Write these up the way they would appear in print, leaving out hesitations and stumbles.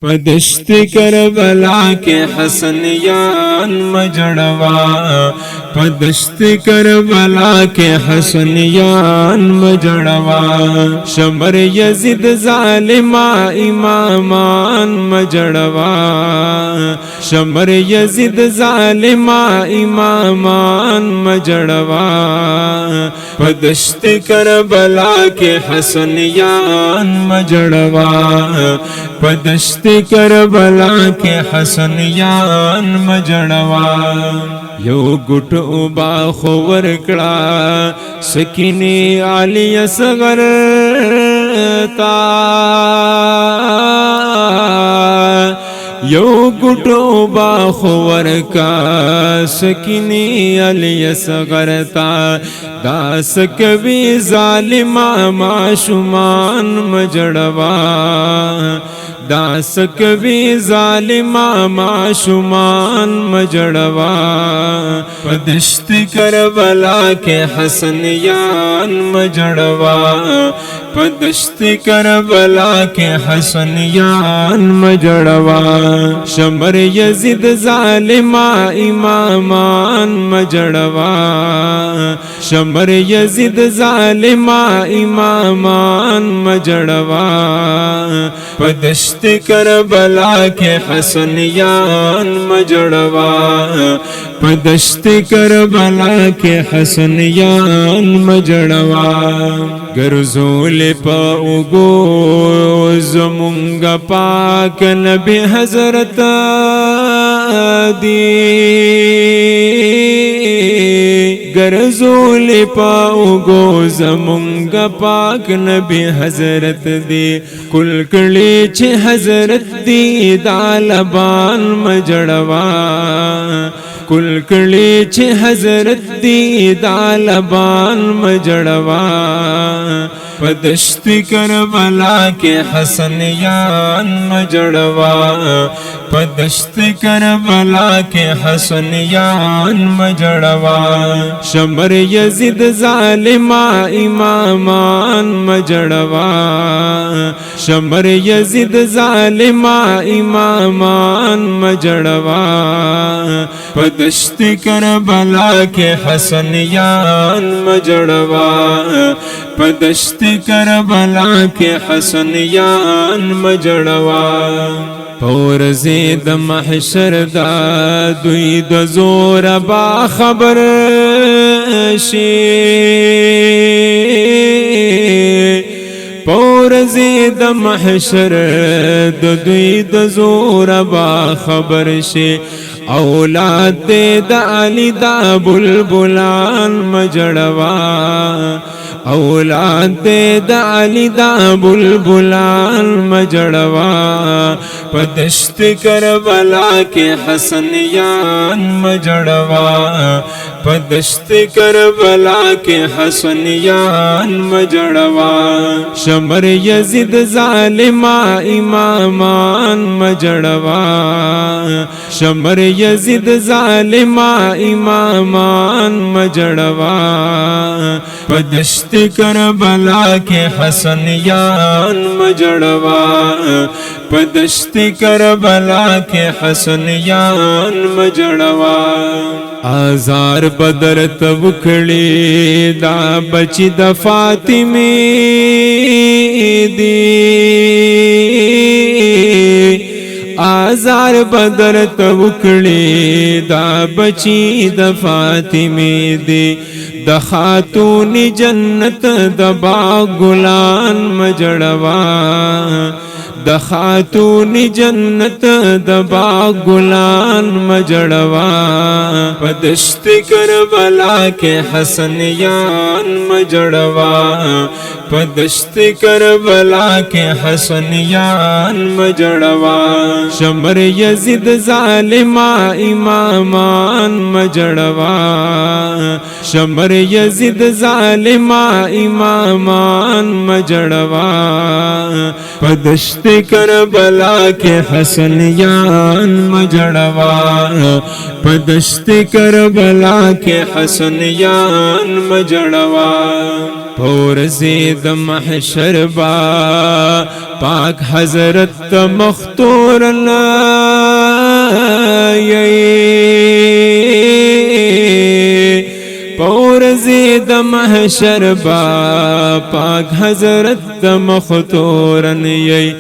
پدشت کربلا کے حسنیان مجڑوا پدشت کربلا کے حسنیان مجڑوا شمر یزید ظالما امامان مجڑوا شمر یزید ظالما امامان مجڑوا پدشت کربلا کے حسنیان مجڑوا پدشت کربلا کے حسنیان مجڑوا یو گٹ اوبا خور کڑا سکینی علی اصغر تا یو گٹ اوبا خور کا سکینی علی اصغر تا دا سکوی ظالما معشومان مجڑوا دا سکوی ظالما معشومان مجڑوا پدشت کربلا کے حسنیان مجڑوا پدشت کربلا کے حسنیان مجڑوا شمر یزید ظالما امامان مجڑوا شمر یزید ظالما امامان مجڑوا پدشت کربلا کے حسنیان مجڑوا پدشت کربلا کے حسنیان مجڑوا گرزول پا اوگو زمونگا پاک نبی حضرت دی گرزول پا اوگو زمونگا پاک نبی حضرت دی کل کلی چھ حضرت دی دالبان مجڑوا کل کلی چھ حضرت دی دالبان مجڑوا پدشت کربلا کے حسنیان مجڑوا پدشت کربلا کے حسنیان مجڑوا شمر یزید ظالما امامان مجڑوا شمر یزید ظالما امامان مجڑوا پدشت کربلا کے حسنیان مجڑوا پدشت کربلا کے حسنیان مجڑوا پور زید محشر دا دوی د زور با خبر شی پور زید محشر د دوی د زور با خبر شی اولاد د علی دا بلبلان مجڑوا اولاد د علی دا بلبلان مجڑوا پدشت کربلا کے حسنیان مجڑوا پدشت کربلا کے حسنیان مجڑوا شمر یزید ظالما امامان مجڑوا شمر یزید ظالما امامان مجڑوا پدشت کربلا کے حسنیان مجڑوا پدشت کربلا کے حسنیان مجڑوا آزار بدر تبکڑی دا بچی دا فاطمی دی آزار بدر تبکڑی دا بچی دا فاطمی دی دا خاتون جنت دا باغلان مجڑوا دا خاتون جنت دا باغلان مجڑوا پدشت کربلا کے حسنیان مجڑوا پدشت کربلا کے حسنیان مجڑوا شمر یزید ظالما امامان مجڑوا شمر یزید ظالما امامان مجڑوا پدشت کربلا کے حسنیان مجڑوا پدشت کربلا کے حسنیان مجڑوا پور زید محشر با پاک حضرت مختور پور زید محشر با پاک حضرت مختورن یی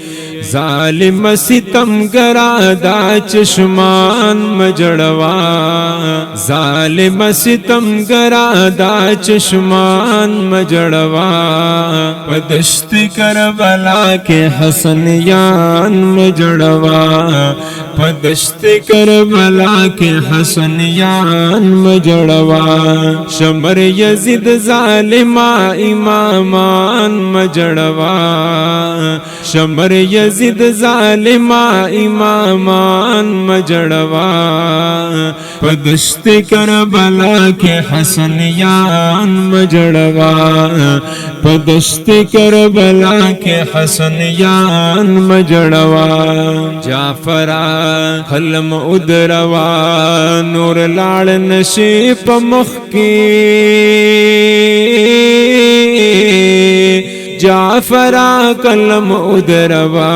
ظالم ستم گرا دا چشمان مجڑوا ظالم ستم گرا دا چشمان مجڑوا پدشت کربلا کے حسنیان مجڑوا پدشت کربلا کے حسنیان مجڑوا شمر یزید ظالما امامان مجڑوا شمر یزید ظالما امامان مجڑوا پدشت کربلا کے حسنیان مجڑوا پدشت کربلا کے حسنیان مجڑوا جعفرا قلم ادروا نور لاڑ نشی پمخ کی جعفرا قلم ادروا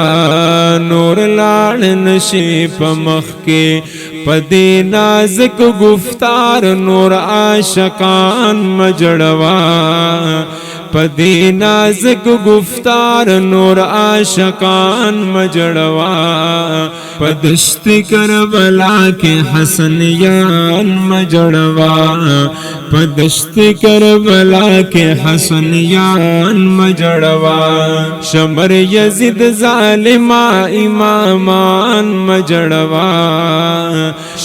نور لاڑ نشی پمخ کے پدی نازک گفتار نور عاشقان مجڑوا پدی نازک گفتار نور عاشقان مجڑوا پدشت کربلا کے حسنیان مجڑوا پدشت کربلا کے حسنیان مجڑوا شمر یزید ظالما امامان مجڑوا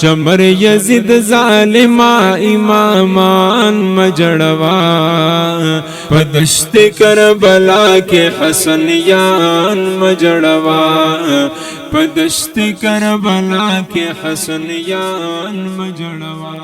شمر یزید ظالما امامان مجڑوا پدشت کربلا کے حسنیان مجڑوا پدشت کربلا کے حسنیان مجڑوا